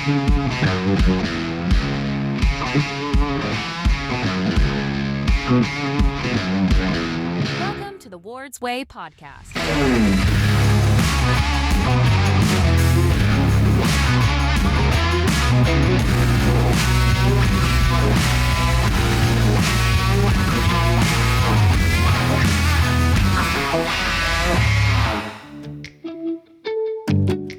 Welcome to the Ward's Way podcast.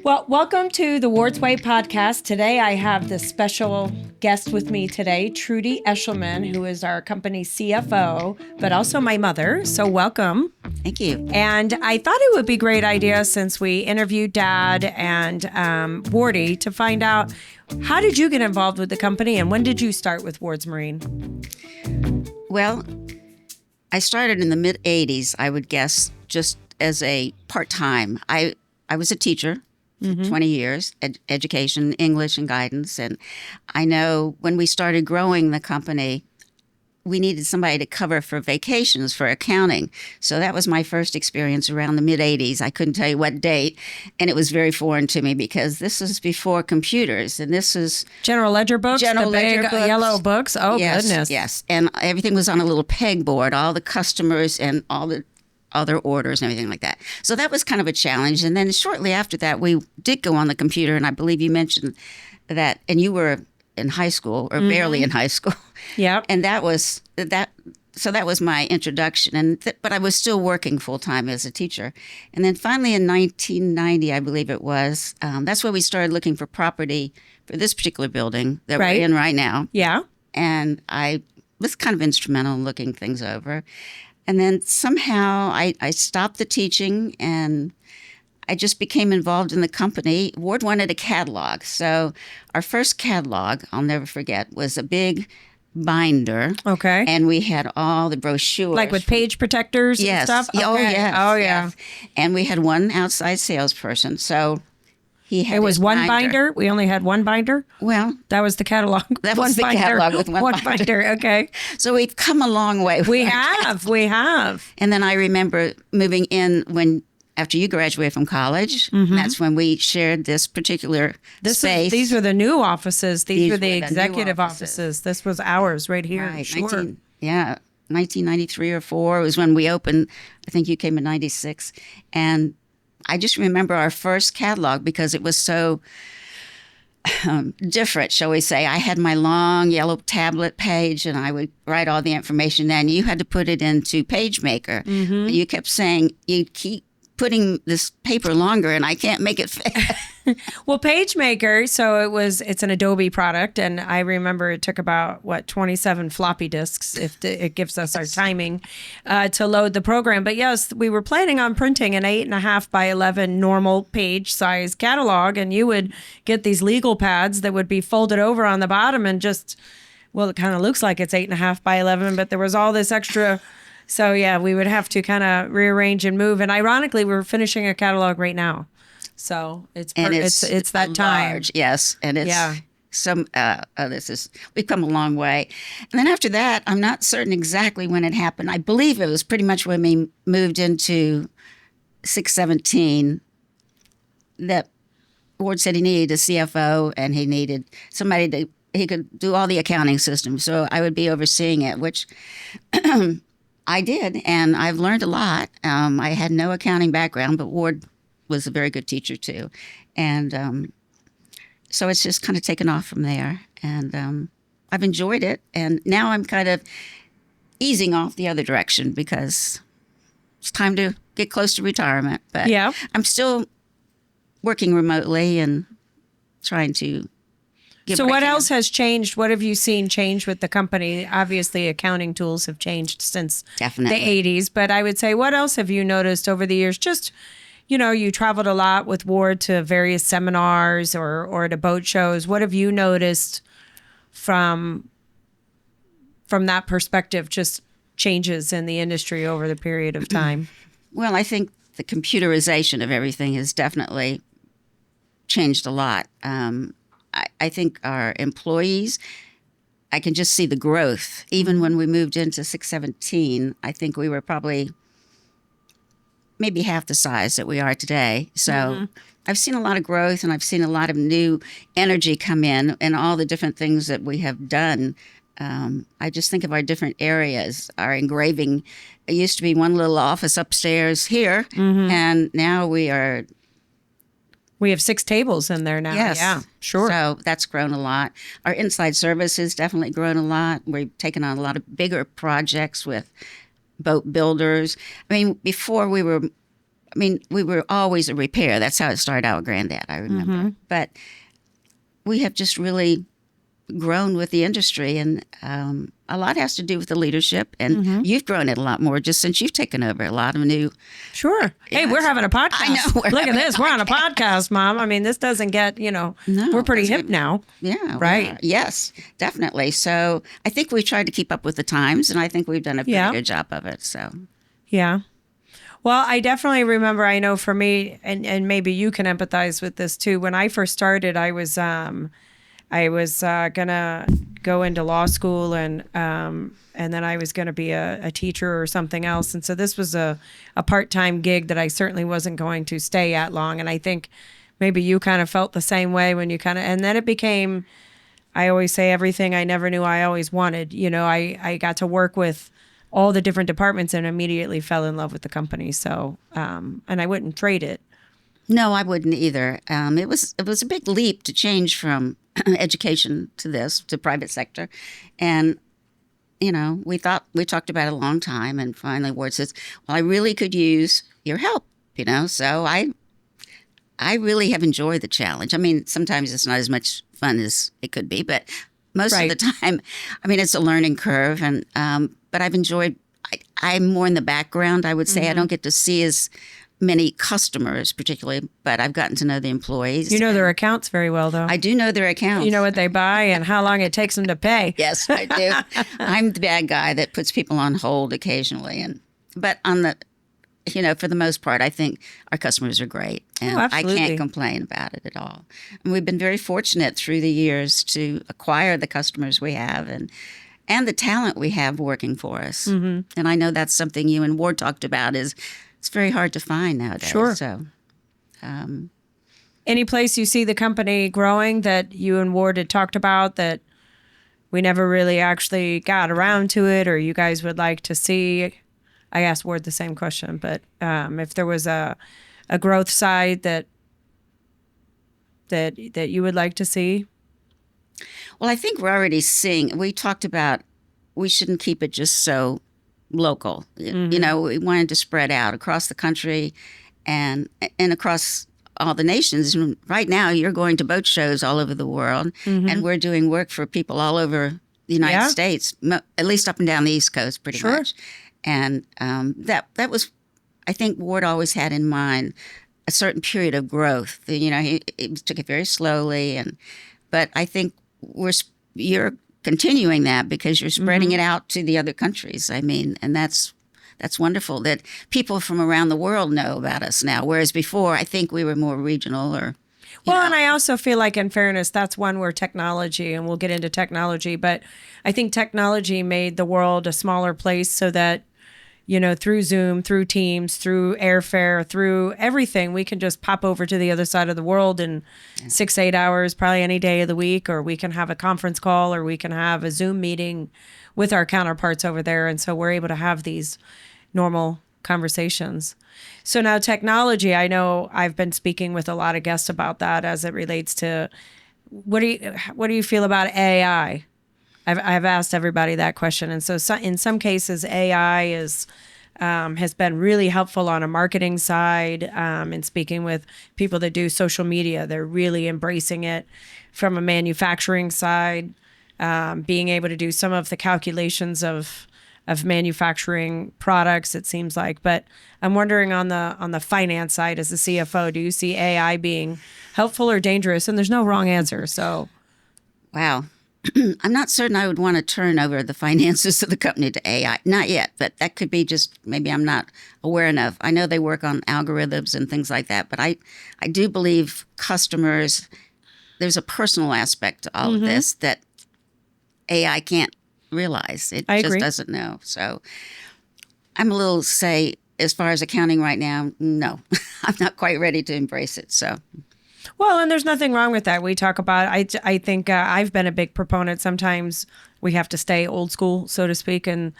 Well, welcome to the Ward's Way podcast. Today I have this special guest with me today, Trudy Eshleman, who is our company CFO, but also my mother. So welcome. Thank you. And I thought it would be a great idea, since we interviewed Dad and Wardy, to find out, how did you get involved with the company and when did you start with Ward's Marine? Well, I started in the mid-'80s, I would guess, just as a part-time. I was a teacher. For 20 years, education, English, and guidance. And I know when we started growing the company, we needed somebody to cover for vacations for accounting. So that was my first experience around the mid-'80s. I couldn't tell you what date. And it was very foreign to me because this was before computers. And this was General Ledger books, General the big Ledger books. yellow books. Oh, Yes, goodness. Yes. And everything was on a little pegboard, all the customers and all the other orders and everything like that. So that was kind of a challenge. And then shortly after that, we did go on the computer. And I believe you mentioned that, and you were in high school or barely in high school. Yeah. And that was that. So that was my introduction. And but I was still working full time as a teacher. And then finally in 1990, I believe it was, that's where we started looking for property for this particular building that we're in right now. Yeah. And I was kind of instrumental in looking things over. And then somehow I stopped the teaching and I just became involved in the company. Ward wanted a catalog. So our first catalog, I'll never forget, was a big binder. Okay. And we had all the brochures. Like with page protectors Yes. and stuff? Oh, Okay. yes. Oh, yeah. Yes. And we had one outside salesperson. So he had It was his one binder? We only had one binder? Well, That was the catalog. that was the catalog with one binder. binder. Okay. So we've come a long way. We have. And then I remember moving in after you graduated from college. That's when we shared this particular space. These were the new offices. These were the were the new executive offices. offices. This was ours right here. Right, Sure. 1993 or 4 was when we opened. I think you came in 96. And I just remember our first catalog because it was so different, shall we say. I had my long yellow tablet page and I would write all the information in. You had to put it into PageMaker. You kept saying, you keep putting this paper longer and I can't make it fit. Well, PageMaker, so it's an Adobe product, and I remember it took about 27 floppy disks, if it gives us our timing, to load the program. But yes, we were planning on printing an 8.5 by 11 normal page size catalog, and you would get these legal pads that would be folded over on the bottom and just, well, it kind of looks like it's 8.5 by 11, but there was all this extra. So yeah, we would have to kind of rearrange and move. And ironically, we're finishing a catalog right now. So it's that time. Large, yes, and it's we've come a long way. And then after that, I'm not certain exactly when it happened. I believe it was pretty much when we moved into 617 that Ward said he needed a CFO and he needed somebody he could do all the accounting systems. So I would be overseeing it, which I did, and I've learned a lot. I had no accounting background, but Ward was a very good teacher too. And so it's just kind of taken off from there. And I've enjoyed it. And now I'm kind of easing off the other direction because it's time to get close to retirement. But Yeah. I'm still working remotely and trying to give So I what can. else has changed? What have you seen change with the company? Obviously, accounting tools have changed since Definitely. the 80s. But I would say, what else have you noticed over the years? Just, you traveled a lot with Ward to various seminars or to boat shows. What have you noticed from that perspective, just changes in the industry over the period of time? Well, I think the computerization of everything has definitely changed a lot. I think our employees, I can just see the growth. Even when we moved into 617, I think we were probably maybe half the size that we are today. So I've seen a lot of growth, and I've seen a lot of new energy come in, and all the different things that we have done. I just think of our different areas. Our engraving, it used to be one little office upstairs here, and now we have 6 tables in there now. yes, Yeah, sure. So that's grown a lot. Our inside service has definitely grown a lot. We've taken on a lot of bigger projects with boat builders. I mean, before we were always a repair. That's how it started out with Granddad, I remember. But we have just really grown with the industry, and a lot has to do with the leadership. And you've grown it a lot more just since you've taken over a lot of new. Sure. Hey, we're having a podcast. I know. Look at this. We're on a podcast, Mom. I mean, this doesn't get, No, we're pretty hip now. Yeah. Right. Yes, definitely. So I think we've tried to keep up with the times, and I think we've done a pretty good job of it. So. Yeah. Well, I definitely remember, I know for me, and maybe you can empathize with this too. When I first started, I was gonna go into law school, and then I was gonna be a teacher or something else. And so this was a part-time gig that I certainly wasn't going to stay at long. And I think maybe you kind of felt the same way when you and then it became, I always say, everything I never knew I always wanted. I got to work with all the different departments and immediately fell in love with the company. So, and I wouldn't trade it. No, I wouldn't either. It was a big leap to change from education to private sector. And, we talked about it a long time, and finally Ward says, well, I really could use your help, So I really have enjoyed the challenge. I mean, sometimes it's not as much fun as it could be, but most of the time, it's a learning curve. And, but I've enjoyed, I'm more in the background, I would say. I don't get to see as many customers particularly, but I've gotten to know the employees. You know their accounts very well, though. I do know their accounts. You know what they buy and how long it takes them to pay. Yes, I do. I'm the bad guy that puts people on hold occasionally. But on the, for the most part, I think our customers are great. And I can't complain about it at all. And we've been very fortunate through the years to acquire the customers we have and the talent we have working for us. And I know that's something you and Ward talked about is it's very hard to find nowadays. Sure. So, any place you see the company growing that you and Ward had talked about that we never really actually got around to it, or you guys would like to see? I asked Ward the same question, but if there was a growth side that you would like to see? Well, I think we're already seeing. We talked about we shouldn't keep it just so local. We wanted to spread out across the country and across all the nations. Right now, you're going to boat shows all over the world, and we're doing work for people all over the United States, at least up and down the East Coast, pretty much. And that was, I think, Ward always had in mind a certain period of growth. He took it very slowly, but I think you're continuing that because you're spreading it out to the other countries. And that's wonderful that people from around the world know about us now. Whereas before, I think we were more regional or. And I also feel like, in fairness, that's one where technology, and we'll get into technology, but I think technology made the world a smaller place so that, through Zoom, through Teams, through airfare, through everything, we can just pop over to the other side of the world in 6-8 hours, probably any day of the week, or we can have a conference call, or we can have a Zoom meeting with our counterparts over there. And so we're able to have these normal conversations. So now technology, I know I've been speaking with a lot of guests about that as it relates to what do you feel about AI? I've asked everybody that question. And so in some cases, AI has been really helpful on a marketing side, and speaking with people that do social media. They're really embracing it. From a manufacturing side, being able to do some of the calculations of manufacturing products, it seems like. But I'm wondering on the finance side, as a CFO, do you see AI being helpful or dangerous? And there's no wrong answer. So, wow. I'm not certain I would want to turn over the finances of the company to AI. Not yet, but that could be just maybe I'm not aware enough. I know they work on algorithms and things like that, but I do believe customers, there's a personal aspect to all of this that AI can't realize. It just doesn't know. So I'm a little, say, as far as accounting right now, no, I'm not quite ready to embrace it. So, Well, and there's nothing wrong with that. We talk about, I think I've been a big proponent. Sometimes we have to stay old school, so to speak. And,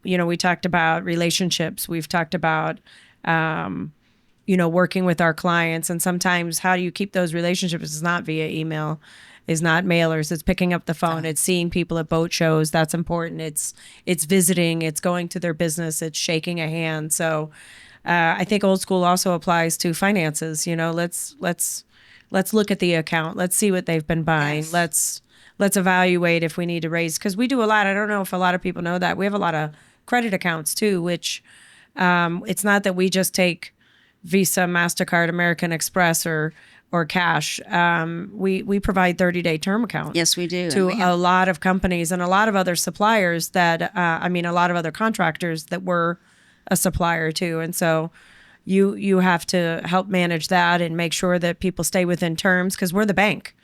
we talked about relationships. We've talked about, working with our clients. And sometimes how do you keep those relationships? It's not via email, is not mailers. It's picking up the phone. It's seeing people at boat shows. That's important. It's visiting. It's going to their business. It's shaking a hand. So, I think old school also applies to finances. Let's look at the account. Let's see what they've been buying. Yes. Let's evaluate if we need to raise, because we do a lot. I don't know if a lot of people know that we have a lot of credit accounts too, which it's not that we just take Visa, MasterCard, American Express, or cash. We provide 30-day term accounts. Yes, we do. To a lot of companies and a lot of other suppliers a lot of other contractors that we're a supplier to. And so you have to help manage that and make sure that people stay within terms, because we're the bank.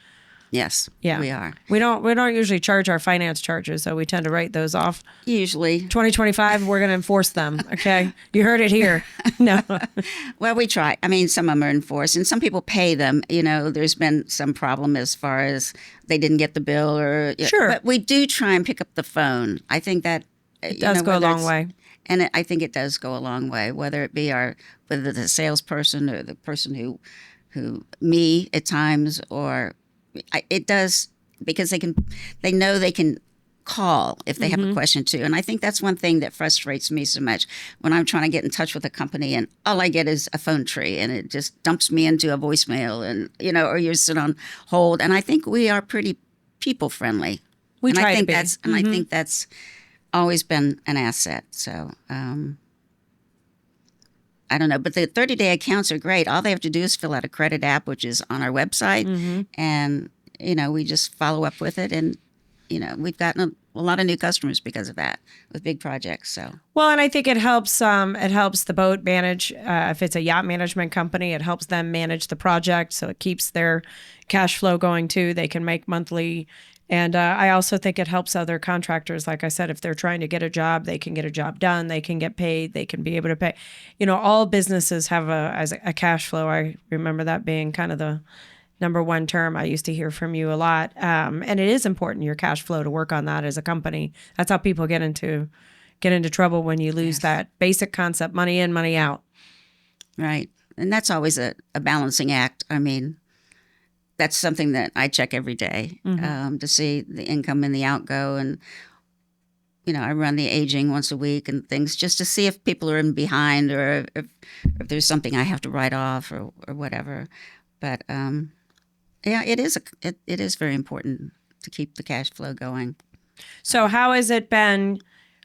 Yes, Yeah, we are. We don't usually charge our finance charges, so we tend to write those off. Usually. 2025, we're going to enforce them. Okay. You heard it here. No. Well, we try. I mean, some of them are enforced, and some people pay them. There's been some problem as far as they didn't get the bill, or Sure. But we do try and pick up the phone. I think that It does go a long way. And I think it does go a long way, whether it be whether the salesperson or the person who me at times, or it does, because they know they can call if they have a question too. And I think that's one thing that frustrates me so much when I'm trying to get in touch with a company and all I get is a phone tree and it just dumps me into a voicemail, and or you sit on hold. And I think we are pretty people friendly. We try to be. And I think that's always been an asset. So I don't know, but the 30-day accounts are great. All they have to do is fill out a credit app, which is on our website, and we just follow up with it. And we've gotten a lot of new customers because of that with big projects. So well, and I think it helps. It helps the boat manage. If it's a yacht management company, it helps them manage the project, so it keeps their cash flow going too. They can make monthly. And I also think it helps other contractors. Like I said, if they're trying to get a job, they can get a job done. They can get paid. They can be able to pay. All businesses have a cash flow. I remember that being kind of the number one term I used to hear from you a lot. And it is important, your cash flow, to work on that as a company. That's how people get into trouble when you lose that basic concept: money in, money out. Right. And that's always a balancing act. I mean, that's something that I check every day to see the income and the outgo. And, I run the aging once a week and things just to see if people are in behind, or if there's something I have to write off or whatever. But, it is very important to keep the cash flow going. So how has it been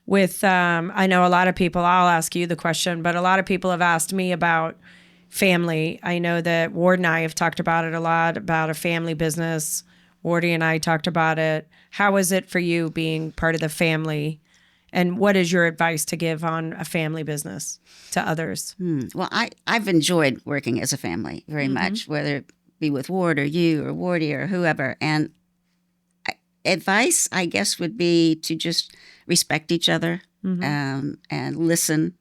with, I know a lot of people, I'll ask you the question, but a lot of people have asked me about family. I know that Ward and I have talked about it a lot, about a family business. Wardy and I talked about it. How is it for you being part of the family? And what is your advice to give on a family business to others? Well, I've enjoyed working as a family very much, whether it be with Ward or you or Wardy or whoever. And advice, I guess, would be to just respect each other and listen.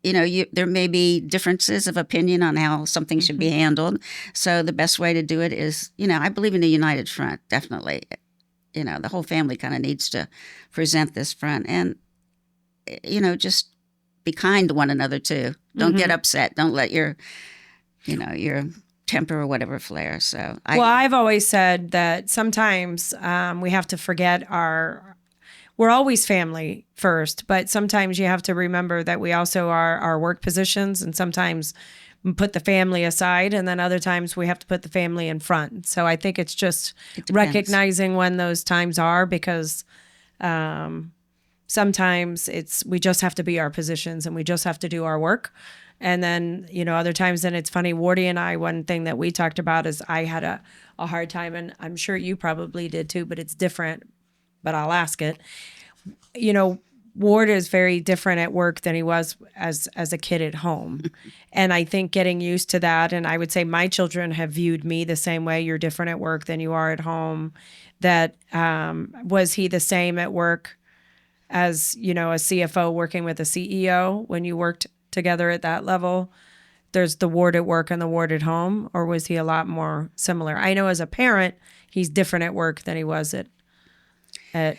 There may be differences of opinion on how something should be handled. So the best way to do it is, I believe in a united front, definitely. The whole family kind of needs to present this front and, just be kind to one another too. Don't get upset. Don't let your temper or whatever flare. So I've always said that sometimes we have to forget we're always family first, but sometimes you have to remember that we also are our work positions, and sometimes put the family aside, and then other times we have to put the family in front. So I think it's just recognizing when those times are, because sometimes we just have to be our positions and we just have to do our work. And then, other times, then it's funny, Wardy and I, one thing that we talked about is I had a hard time, and I'm sure you probably did too, but it's different, but I'll ask it. Ward is very different at work than he was as a kid at home. And I think getting used to that, and I would say my children have viewed me the same way. You're different at work than you are at home. That was he the same at work as, you know, a CFO working with a CEO when you worked together at that level? There's the ward at work and the ward at home, or was he a lot more similar? I know as a parent, he's different at work than he was at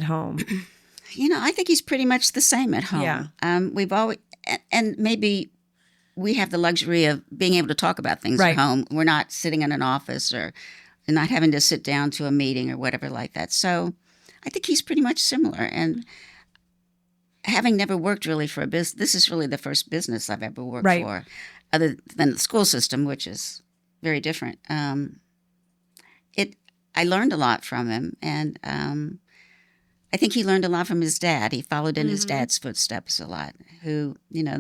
home. You know, I think he's pretty much the same at home. Yeah. We've always, and maybe we have the luxury of being able to talk about things Right. at home. We're not sitting in an office or not having to sit down to a meeting or whatever like that. So I think he's pretty much similar. And having never worked really for a business, this is really the first business I've ever worked Right. for, other than the school system, which is very different. I learned a lot from him, and I think he learned a lot from his dad. He followed in his dad's footsteps a lot. Who, you know,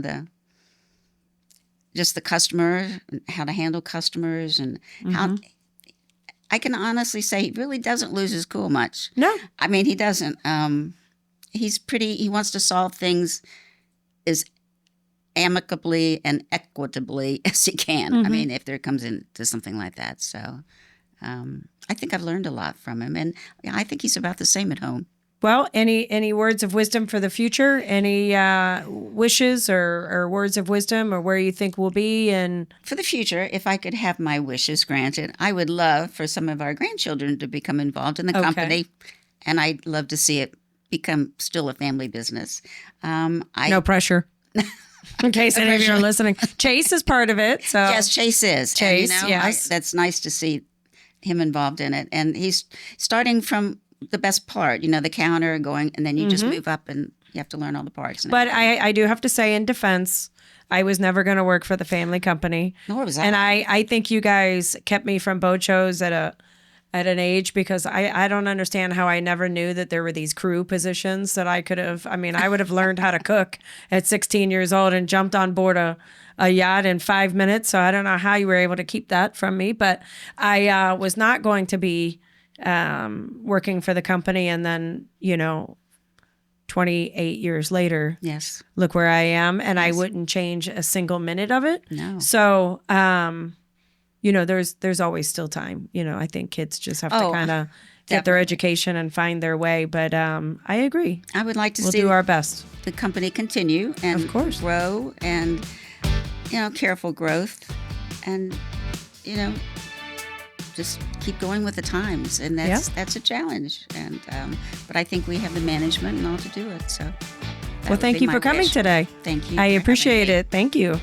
just the customer, how to handle customers, and how. I can honestly say he really doesn't lose his cool much. No. I mean, he doesn't. He wants to solve things as amicably and equitably as he can. I mean, if there comes into something like that. So I think I've learned a lot from him. And I think he's about the same at home. Well, any words of wisdom for the future? Any wishes or words of wisdom, or where you think we'll be? And For the future, if I could have my wishes granted, I would love for some of our grandchildren to become involved in the company. And I'd love to see it become still a family business. no pressure. In case any of you are listening, Chase is part of it. So Yes, Chase is. Chase, And, yes. that's nice to see him involved in it. And he's starting from the best part, you know, the counter going, and then you just move up and you have to learn all the parts. And But everything. I do have to say, in defense, I was never going to work for the family company. Nor was I. And I think you guys kept me from boat shows at an age, because I don't understand how I never knew that there were these crew positions that I could have. I mean, I would have learned how to cook at 16 years old and jumped on board a yacht in 5 minutes. So I don't know how you were able to keep that from me. But I was not going to be working for the company. And then, you know, 28 years later, Yes. look where I am. And I wouldn't change a single minute of it. No. So, you know, there's always still time. You know, I think kids just have to kind of get their education and find their way. But I agree. I would like to We'll see do our best. the company continue and Of course. grow, and, you know, careful growth, and, you know, just keep going with the times. And that's a challenge. And but I think we have the management and all to do it. So that Well, would thank be you my for coming wish. today. Thank you. I for having appreciate me. it. Thank you.